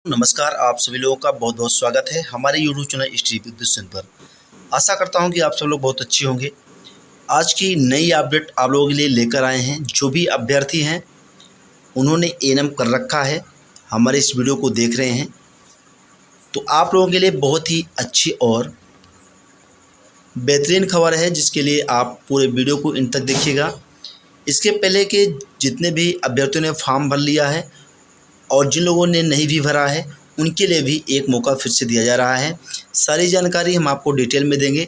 नमस्कार, आप सभी लोगों का बहुत बहुत स्वागत है हमारे यूट्यूब चैनल स्ट्री विद्युत पर। आशा करता हूं कि आप सब लोग बहुत अच्छे होंगे। आज की नई अपडेट आप लोगों के लिए लेकर आए हैं। जो भी अभ्यर्थी हैं उन्होंने एएनएम कर रखा है, हमारे इस वीडियो को देख रहे हैं, तो आप लोगों के लिए बहुत ही अच्छी और बेहतरीन खबर है, जिसके लिए आप पूरे वीडियो को इन तक देखिएगा। इसके पहले के जितने भी अभ्यर्थियों ने फॉर्म भर लिया है और जिन लोगों ने नहीं भी भरा है, उनके लिए भी एक मौका फिर से दिया जा रहा है। सारी जानकारी हम आपको डिटेल में देंगे।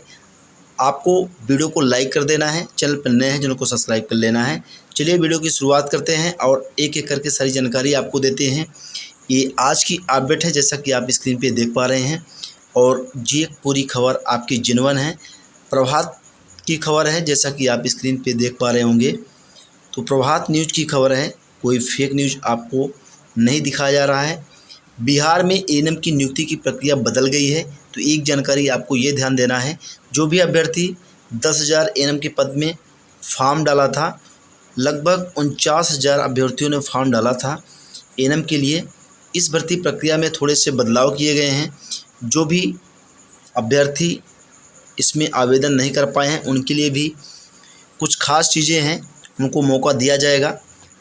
आपको वीडियो को लाइक कर देना है, चैनल पर नए हैं जिनको सब्सक्राइब कर लेना है। चलिए वीडियो की शुरुआत करते हैं और एक एक करके सारी जानकारी आपको देते हैं। ये आज की अपडेट है, जैसा कि आप स्क्रीन पे देख पा रहे हैं, और ये पूरी खबर आपकी जेन्युइन है। प्रभात की खबर है, जैसा कि आप स्क्रीन पे देख पा रहे होंगे। तो प्रभात न्यूज़ की खबर है, कोई फेक न्यूज़ आपको नहीं दिखाया जा रहा है। बिहार में एएनएम की नियुक्ति की प्रक्रिया बदल गई है। तो एक जानकारी आपको ये ध्यान देना है, जो भी अभ्यर्थी 10,000 एएनएम के पद में फॉर्म डाला था, लगभग 49,000 अभ्यर्थियों ने फॉर्म डाला था एएनएम के लिए। इस भर्ती प्रक्रिया में थोड़े से बदलाव किए गए हैं। जो भी अभ्यर्थी इसमें आवेदन नहीं कर पाए हैं, उनके लिए भी कुछ खास चीज़ें हैं, उनको मौका दिया जाएगा।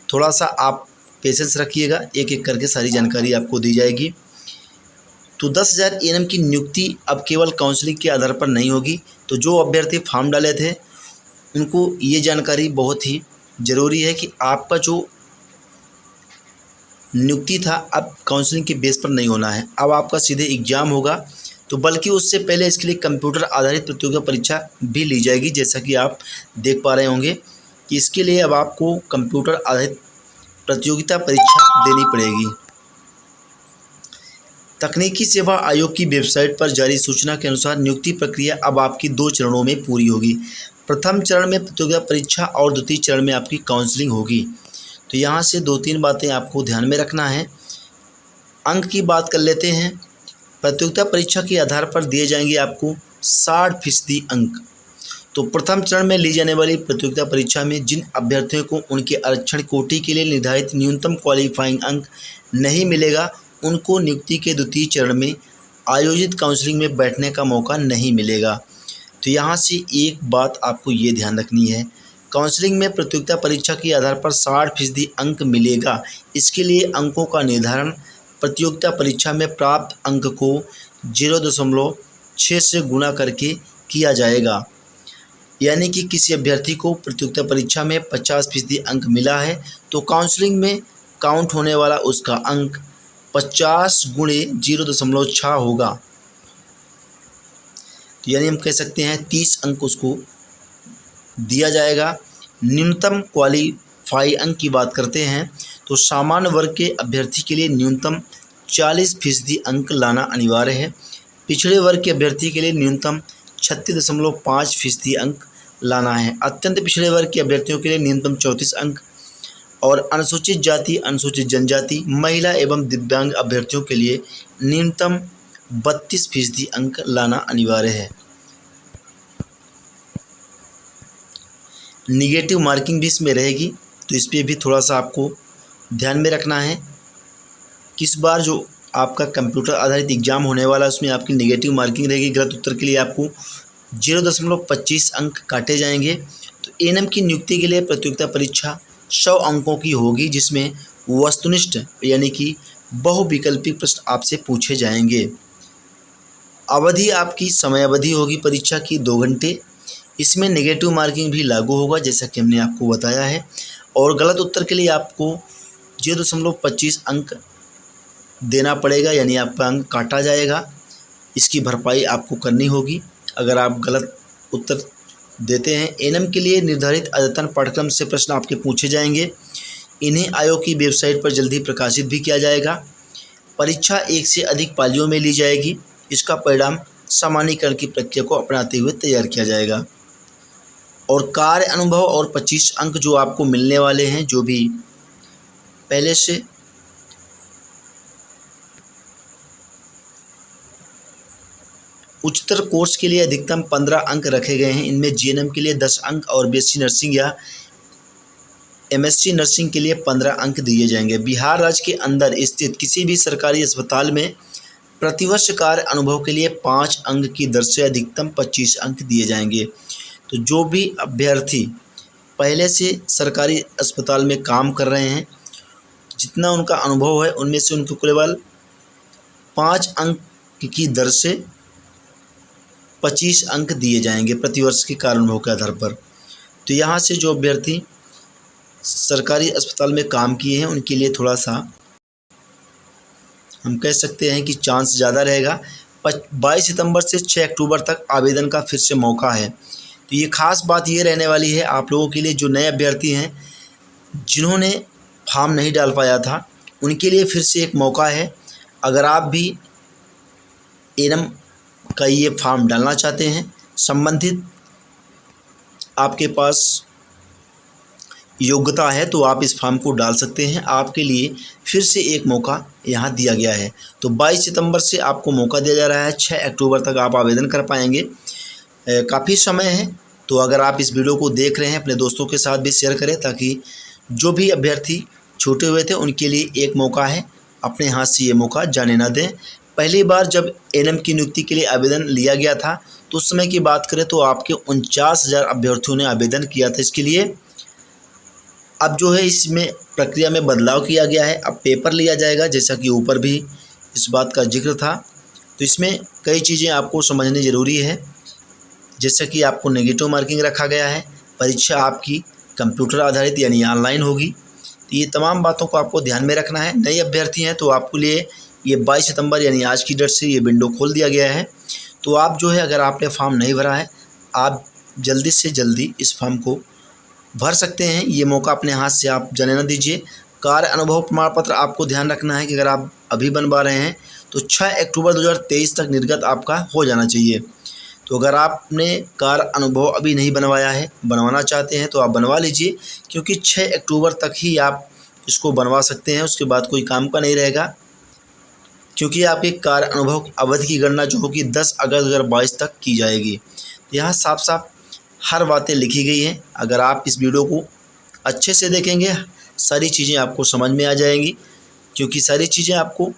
थोड़ा सा आप पेशेंस रखिएगा, एक एक करके सारी जानकारी आपको दी जाएगी। तो 10,000 एएनएम की नियुक्ति अब केवल काउंसलिंग के आधार पर नहीं होगी। तो जो अभ्यर्थी फॉर्म डाले थे, उनको ये जानकारी बहुत ही ज़रूरी है कि आपका जो नियुक्ति था अब काउंसलिंग के बेस पर नहीं होना है। अब आपका सीधे एग्ज़ाम होगा। तो बल्कि उससे पहले इसके लिए कंप्यूटर आधारित प्रतियोगिता परीक्षा भी ली जाएगी, जैसा कि आप देख पा रहे होंगे कि इसके लिए अब आपको कंप्यूटर आधारित प्रतियोगिता परीक्षा देनी पड़ेगी। तकनीकी सेवा आयोग की वेबसाइट पर जारी सूचना के अनुसार नियुक्ति प्रक्रिया अब आपकी 2 चरणों में पूरी होगी। प्रथम चरण में प्रतियोगिता परीक्षा और द्वितीय चरण में आपकी काउंसलिंग होगी। तो यहाँ से 2-3 बातें आपको ध्यान में रखना है। अंक की बात कर लेते हैं। प्रतियोगिता परीक्षा के आधार पर दिए जाएंगे आपको 60% अंक। तो प्रथम चरण में ली जाने वाली प्रतियोगिता परीक्षा में जिन अभ्यर्थियों को उनके आरक्षण कोटि के लिए निर्धारित न्यूनतम क्वालिफाइंग अंक नहीं मिलेगा, उनको नियुक्ति के द्वितीय चरण में आयोजित काउंसलिंग में बैठने का मौका नहीं मिलेगा। तो यहाँ से एक बात आपको ये ध्यान रखनी है, काउंसलिंग में प्रतियोगिता परीक्षा के आधार पर 60% अंक मिलेगा। इसके लिए अंकों का निर्धारण प्रतियोगिता परीक्षा में प्राप्त अंक को 0.6 से गुणा करके किया जाएगा। यानी कि किसी अभ्यर्थी को प्रतियोगिता परीक्षा में 50% अंक मिला है, तो काउंसलिंग में काउंट होने वाला उसका अंक 50 गुणे 0.6 होगा। तो यानी हम कह सकते हैं 30 अंक उसको दिया जाएगा। न्यूनतम क्वालिफाई अंक की बात करते हैं तो सामान्य वर्ग के अभ्यर्थी के लिए न्यूनतम 40% अंक लाना अनिवार्य है। पिछड़े वर्ग के अभ्यर्थी के लिए न्यूनतम 36.5% अंक लाना है। अत्यंत पिछड़े वर्ग के अभ्यर्थियों के लिए न्यूनतम 34 अंक और अनुसूचित जाति, अनुसूचित जनजाति, महिला एवं दिव्यांग अभ्यर्थियों के लिए न्यूनतम 32% अंक लाना अनिवार्य है। निगेटिव मार्किंग भी इसमें रहेगी, तो इस पर भी थोड़ा सा आपको ध्यान में रखना है। किस बार जो आपका कंप्यूटर आधारित एग्जाम होने वाला है, उसमें आपकी निगेटिव मार्किंग रहेगी। गलत उत्तर के लिए आपको 0.25 अंक काटे जाएंगे। तो एएनएम की नियुक्ति के लिए प्रतियोगिता परीक्षा 100 अंकों की होगी, जिसमें वस्तुनिष्ठ यानी कि बहुविकल्पी प्रश्न आपसे पूछे जाएंगे। अवधि आपकी समय अवधि होगी परीक्षा की 2 घंटे। इसमें नेगेटिव मार्किंग भी लागू होगा, जैसा कि हमने आपको बताया है। और गलत उत्तर के लिए आपको 0.25 अंक देना पड़ेगा, यानी आपका अंक काटा जाएगा। इसकी भरपाई आपको करनी होगी अगर आप गलत उत्तर देते हैं। एएनएम के लिए निर्धारित अद्यतन पाठ्यक्रम से प्रश्न आपके पूछे जाएंगे। इन्हें आयोग की वेबसाइट पर जल्दी प्रकाशित भी किया जाएगा। परीक्षा 1 से अधिक पालियों में ली जाएगी। इसका परिणाम सामान्यीकरण की प्रक्रिया को अपनाते हुए तैयार किया जाएगा। और कार्य अनुभव और 25 अंक जो आपको मिलने वाले हैं, जो भी पहले से उच्चतर कोर्स के लिए अधिकतम 15 अंक रखे गए हैं। इनमें जीएनएम के लिए 10 अंक और बीएससी नर्सिंग या एमएससी नर्सिंग के लिए 15 अंक दिए जाएंगे। बिहार राज्य के अंदर स्थित किसी भी सरकारी अस्पताल में प्रतिवर्ष कार्य अनुभव के लिए 5 अंक की दर से अधिकतम 25 अंक दिए जाएंगे। तो जो भी अभ्यर्थी पहले से सरकारी अस्पताल में काम कर रहे हैं, जितना उनका अनुभव है उनमें से उनको केवल 5 अंक की दर से 25 अंक दिए जाएंगे प्रतिवर्ष के कार्य अनुभव के आधार पर। तो यहाँ से जो अभ्यर्थी सरकारी अस्पताल में काम किए हैं उनके लिए थोड़ा सा हम कह सकते हैं कि चांस ज़्यादा रहेगा। 22 सितंबर से 6 अक्टूबर तक आवेदन का फिर से मौका है। तो ये ख़ास बात ये रहने वाली है आप लोगों के लिए, जो नए अभ्यर्थी हैं जिन्होंने फॉर्म नहीं डाल पाया था उनके लिए फिर से एक मौका है। अगर आप भी एनएम का ये फॉर्म डालना चाहते हैं, संबंधित आपके पास योग्यता है तो आप इस फॉर्म को डाल सकते हैं। आपके लिए फिर से एक मौका यहाँ दिया गया है। तो 22 सितंबर से आपको मौका दिया जा रहा है, 6 अक्टूबर तक आप आवेदन कर पाएंगे। काफ़ी समय है, तो अगर आप इस वीडियो को देख रहे हैं अपने दोस्तों के साथ भी शेयर करें, ताकि जो भी अभ्यर्थी छूटे हुए थे उनके लिए एक मौका है, अपने हाथ से ये मौका जाने ना दें। पहली बार जब एनएम की नियुक्ति के लिए आवेदन लिया गया था तो उस समय की बात करें तो आपके 49,000 अभ्यर्थियों ने आवेदन किया था इसके लिए। अब जो है इसमें प्रक्रिया में बदलाव किया गया है, अब पेपर लिया जाएगा, जैसा कि ऊपर भी इस बात का जिक्र था। तो इसमें कई चीज़ें आपको समझनी ज़रूरी है, जैसा कि आपको नेगेटिव मार्किंग रखा गया है, परीक्षा आपकी कंप्यूटर आधारित यानी ऑनलाइन होगी। तो ये तमाम बातों को आपको ध्यान में रखना है। नए अभ्यर्थी हैं तो आपके लिए ये 22 सितंबर यानी आज की डेट से ये विंडो खोल दिया गया है। तो आप जो है अगर आपने फॉर्म नहीं भरा है, आप जल्दी से जल्दी इस फॉर्म को भर सकते हैं। ये मौका अपने हाथ से आप जाने ना दीजिए। कार्य अनुभव प्रमाण पत्र आपको ध्यान रखना है कि अगर आप अभी बनवा रहे हैं तो 6 अक्टूबर 2023 तक निर्गत आपका हो जाना चाहिए। तो अगर आपने कार्य अनुभव अभी नहीं बनवाया है, बनवाना चाहते हैं तो आप बनवा लीजिए, क्योंकि 6 अक्टूबर तक ही आप इसको बनवा सकते हैं, उसके बाद कोई काम का नहीं रहेगा। क्योंकि आपके कार्य अनुभव अवधि की गणना जो होगी 10 अगस्त 2022 तक की जाएगी। यहाँ साफ साफ हर बातें लिखी गई हैं। अगर आप इस वीडियो को अच्छे से देखेंगे सारी चीज़ें आपको समझ में आ जाएंगी, क्योंकि सारी चीज़ें आपको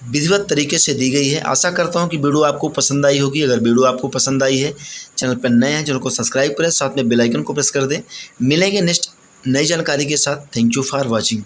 विधिवत तरीके से दी गई है। आशा करता हूँ कि वीडियो आपको पसंद आई होगी। अगर वीडियो आपको पसंद आई है, चैनल पर नए हैं, चैनल को सब्सक्राइब करें, साथ में बेल आइकन को प्रेस कर दें। मिलेंगे नेक्स्ट नई जानकारी के साथ। Thank you for watching.